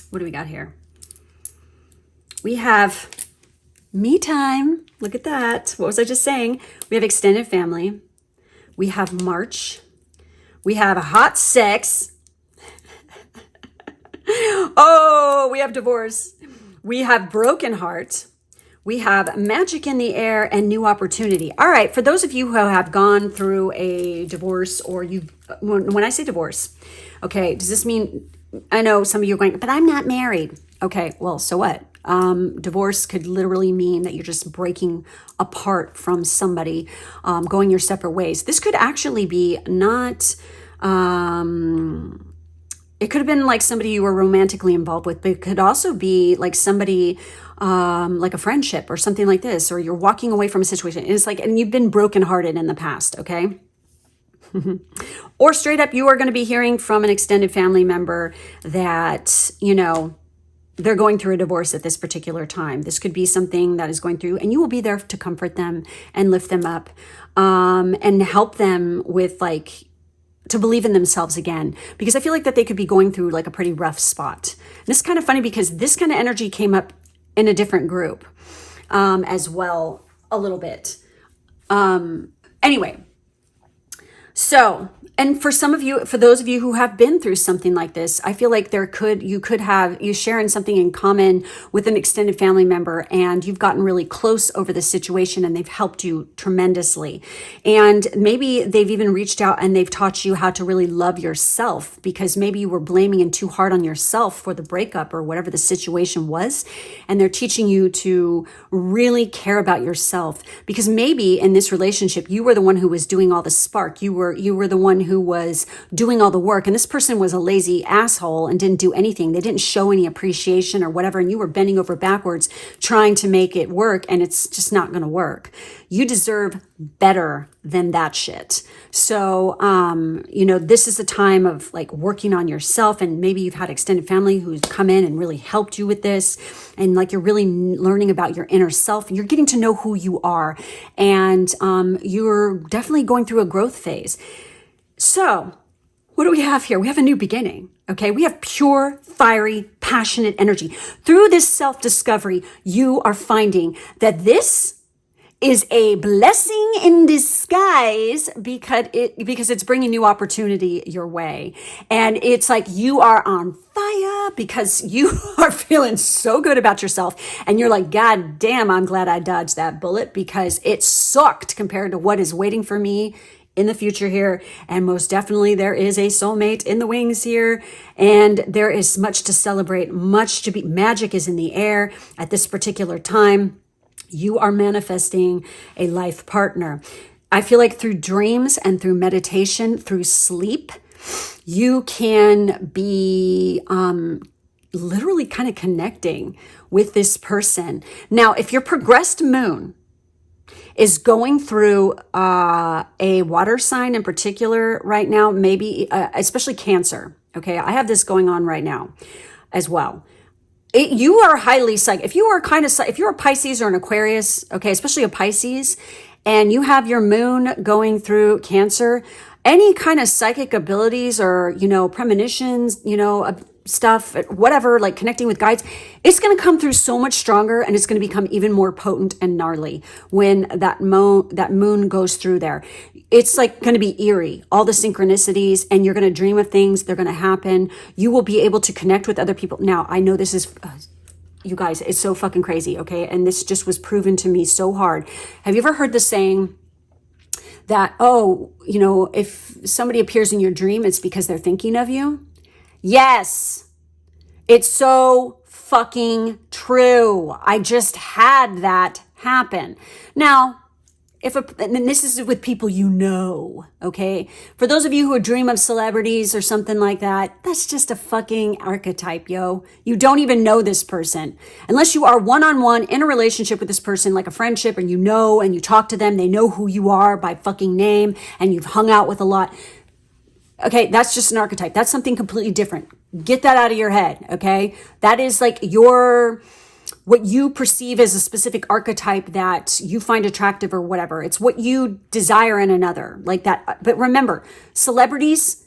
What do we got here? We have me time. Look at that. What was I just saying? We have extended family. We have March. We have hot sex. Oh, we have divorce. We have broken heart. We have magic in the air and new opportunity. All right. For those of you who have gone through a divorce, or when I say divorce, okay, does this mean, I know some of you are going, but I'm not married. Okay. Well, so what? Divorce could literally mean that you're just breaking apart from somebody, going your separate ways. This could actually be not, it could have been like somebody you were romantically involved with, but it could also be like somebody, like a friendship or something like this, or you're walking away from a situation. It's like, and you've been brokenhearted in the past. Okay. Or straight up, you are going to be hearing from an extended family member that, you know, they're going through a divorce at this particular time. This could be something that is going through, and you will be there to comfort them and lift them up, and help them with like, to believe in themselves again, because I feel like that they could be going through like a pretty rough spot. And this is kind of funny because this kind of energy came up in a different group, as well, a little bit. Anyway, so, and for some of you, for those of you who have been through something like this, I feel like you sharing something in common with an extended family member, and you've gotten really close over the situation, and they've helped you tremendously. And maybe they've even reached out and they've taught you how to really love yourself, because maybe you were blaming and too hard on yourself for the breakup or whatever the situation was. And they're teaching you to really care about yourself, because maybe in this relationship, you were the one who was doing all the spark. You were the one who was doing all the work, and this person was a lazy asshole and didn't do anything. They didn't show any appreciation or whatever, and you were bending over backwards trying to make it work, and it's just not going to work. You deserve better than that shit. So, you know, this is the time of like working on yourself, and maybe you've had extended family who's come in and really helped you with this. And like, you're really learning about your inner self. You're getting to know who you are. And, you're definitely going through a growth phase. So what do we have here? We have a new beginning. Okay. We have pure, fiery, passionate energy. Through this self-discovery, you are finding that this is a blessing in disguise because it's bringing new opportunity your way. And it's like you are on fire because you are feeling so good about yourself. And you're like, God damn, I'm glad I dodged that bullet because it sucked compared to what is waiting for me in the future here. And most definitely there is a soulmate in the wings here. And there is much to celebrate, much to be. Magic is in the air at this particular time. You are manifesting a life partner. I feel like through dreams and through meditation, through sleep, you can be literally kind of connecting with this person. Now, if your progressed moon is going through a water sign in particular right now, maybe especially Cancer. Okay, I have this going on right now as well. You are highly psychic. If you're a Pisces or an Aquarius, okay, especially a Pisces, and you have your moon going through Cancer, any kind of psychic abilities or, you know, premonitions, you know, stuff, whatever, like connecting with guides, it's going to come through so much stronger, and it's going to become even more potent and gnarly when that moon goes through there. It's like going to be eerie, all the synchronicities, and you're going to dream of things. They're going to happen. You will be able to connect with other people. Now, I know this is, you guys, it's so fucking crazy. Okay. And this just was proven to me so hard. Have you ever heard the saying that, oh, you know, if somebody appears in your dream, it's because they're thinking of you? Yes, it's so fucking true. I just had that happen. Now, and this is with people you know, okay? For those of you who dream of celebrities or something like that, that's just a fucking archetype, yo. You don't even know this person. Unless you are one-on-one in a relationship with this person, like a friendship, and you know, and you talk to them, they know who you are by fucking name, and you've hung out with a lot. Okay, that's just an archetype. That's something completely different. Get that out of your head, okay? That is like what you perceive as a specific archetype that you find attractive or whatever. It's what you desire in another, like that. But remember, celebrities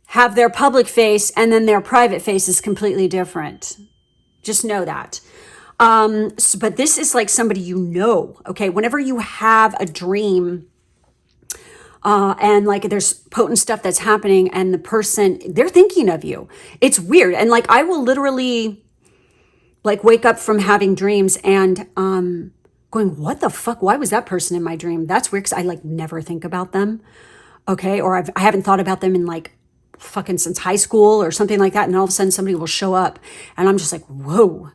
have their public face, and then their private face is completely different. Just know that. But this is like somebody you know, okay? Whenever you have a dream, and like there's potent stuff that's happening, and the person, they're thinking of you. It's weird. And like, I will literally like wake up from having dreams and going, what the fuck? Why was that person in my dream? That's weird, because I like never think about them. Okay. Or I haven't thought about them in like fucking since high school or something like that. And all of a sudden somebody will show up, and I'm just like, whoa,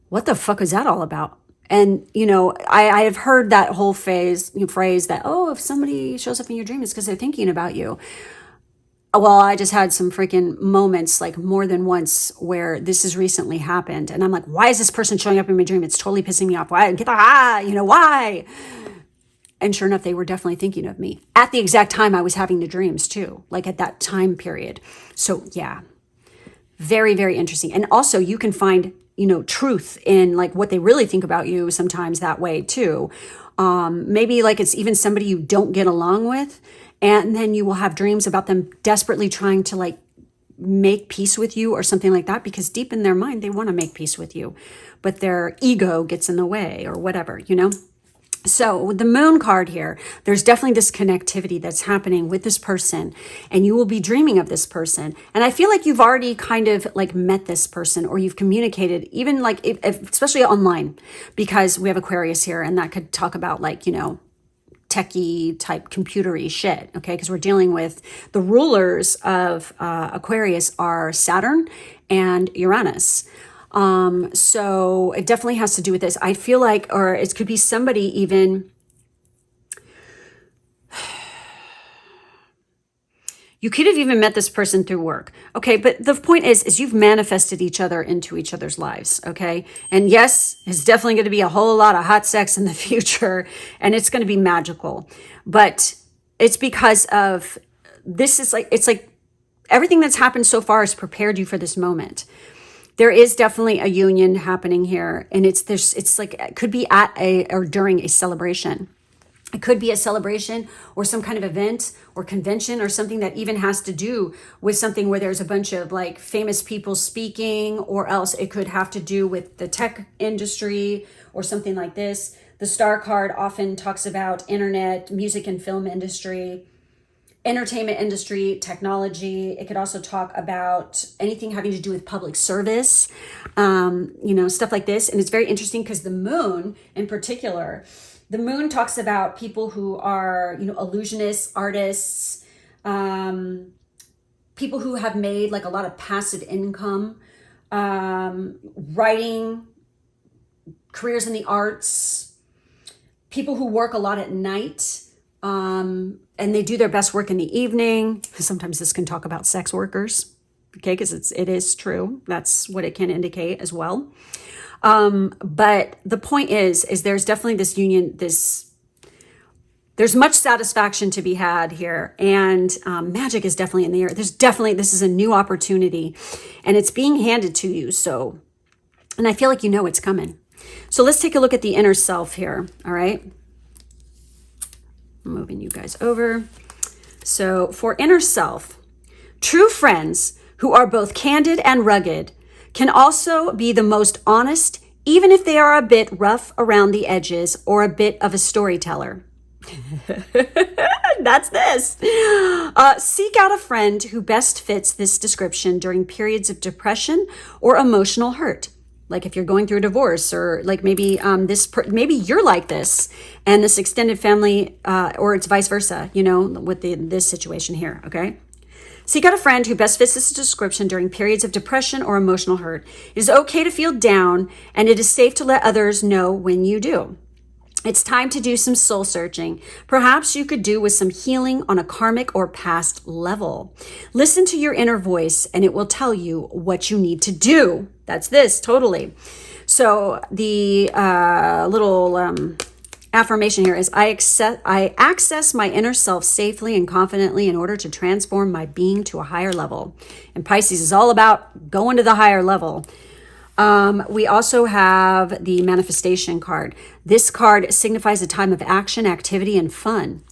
what the fuck is that all about? And, you know, I have heard that whole phrase that, oh, if somebody shows up in your dream, it's because they're thinking about you. Well, I just had some freaking moments, like more than once, where this has recently happened. And I'm like, why is this person showing up in my dream? It's totally pissing me off. Why? Why? And sure enough, they were definitely thinking of me at the exact time I was having the dreams too, like at that time period. So yeah, very, very interesting. And also you can find, you know, truth in like what they really think about you sometimes that way too. Maybe like it's even somebody you don't get along with, and then you will have dreams about them desperately trying to like make peace with you or something like that, because deep in their mind, they want to make peace with you, but their ego gets in the way or whatever, you know? So with the moon card here, there's definitely this connectivity that's happening with this person, and you will be dreaming of this person. And I feel like you've already kind of like met this person, or you've communicated, even like, especially online, because we have Aquarius here, and that could talk about like, you know, techie type computery shit. Okay. Because we're dealing with the rulers of Aquarius are Saturn and Uranus. So it definitely has to do with this. I feel like, or it could be somebody even, You could have even met this person through work. Okay, but the point is you've manifested each other into each other's lives, okay? And yes, it's definitely going to be a whole lot of hot sex in the future, and it's going to be magical. But it's because of this is like, it's like everything that's happened so far has prepared you for this moment. There is definitely a union happening here, and it's like it could be at a or during a celebration. It could be a celebration or some kind of event or convention or something that even has to do with something where there's a bunch of like famous people speaking, or else it could have to do with the tech industry or something like this. The star card often talks about internet, music and film industry, entertainment industry, technology. It could also talk about anything having to do with public service, stuff like this. And it's very interesting because the moon in particular, the moon talks about people who are, illusionists, artists, people who have made like a lot of passive income, writing, careers in the arts, people who work a lot at night, and they do their best work in the evening. Sometimes this can talk about sex workers, okay, because it is true. That's what it can indicate as well. But the point is there's definitely this union, there's much satisfaction to be had here, and magic is definitely in the air. This is a new opportunity, and it's being handed to you. So, and I feel like it's coming. So let's take a look at the inner self here. All right. I'm moving you guys over. So for inner self, true friends who are both candid and rugged can also be the most honest, even if they are a bit rough around the edges or a bit of a storyteller. That's this. Seek out a friend who best fits this description during periods of depression or emotional hurt. Like if you're going through a divorce, or like maybe maybe you're like this, and this extended family, or it's vice versa, with this situation here. Okay. Seek out a friend who best fits this description during periods of depression or emotional hurt. It is okay to feel down, and it is safe to let others know when you do. It's time to do some soul searching. Perhaps you could do with some healing on a karmic or past level. Listen to your inner voice, and it will tell you what you need to do. That's this, totally. So the little affirmation here is, I access my inner self safely and confidently in order to transform my being to a higher level. And Pisces is all about going to the higher level. We also have the manifestation card. This card signifies a time of action, activity, and fun.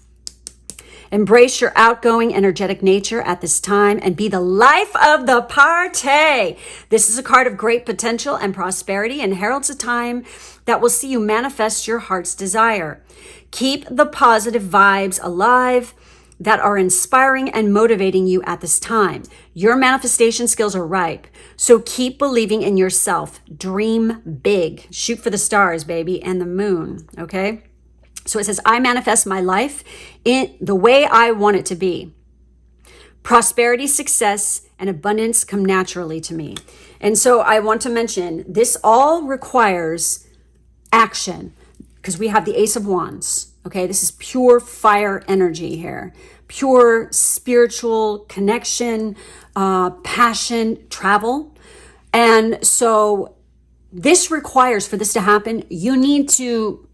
Embrace your outgoing, energetic nature at this time and be the life of the party. This is a card of great potential and prosperity and heralds a time that will see you manifest your heart's desire. Keep the positive vibes alive that are inspiring and motivating you at this time. Your manifestation skills are ripe, so keep believing in yourself. Dream big. Shoot for the stars, baby, and the moon, okay? So it says, I manifest my life in the way I want it to be. Prosperity, success, and abundance come naturally to me. And so I want to mention, this all requires action, because we have the Ace of Wands. Okay, this is pure fire energy here, pure spiritual connection, passion, travel. And so this requires, for this to happen, you need to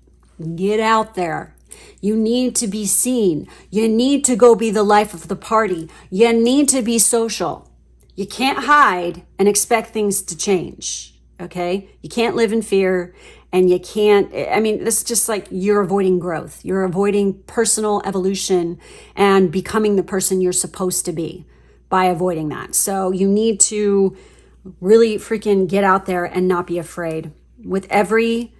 get out there. You need to be seen. You need to go be the life of the party. You need to be social. You can't hide and expect things to change. Okay, you can't live in fear. And you can't, this is just like you're avoiding growth. You're avoiding personal evolution and becoming the person you're supposed to be by avoiding that. So you need to really freaking get out there and not be afraid. With every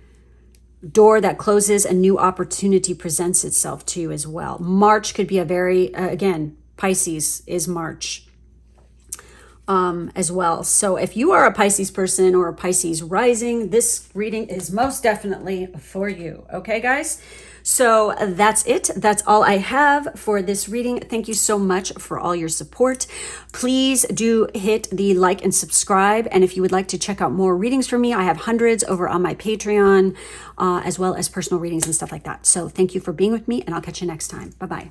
door that closes, a new opportunity presents itself to you as well. March could be a very, again, Pisces is March. As well. So if you are a Pisces person or a Pisces rising, this reading is most definitely for you. Okay, guys? So that's it. That's all I have for this reading. Thank you so much for all your support. Please do hit the like and subscribe. And if you would like to check out more readings from me, I have hundreds over on my Patreon, as well as personal readings and stuff like that. So thank you for being with me, and I'll catch you next time. Bye-bye.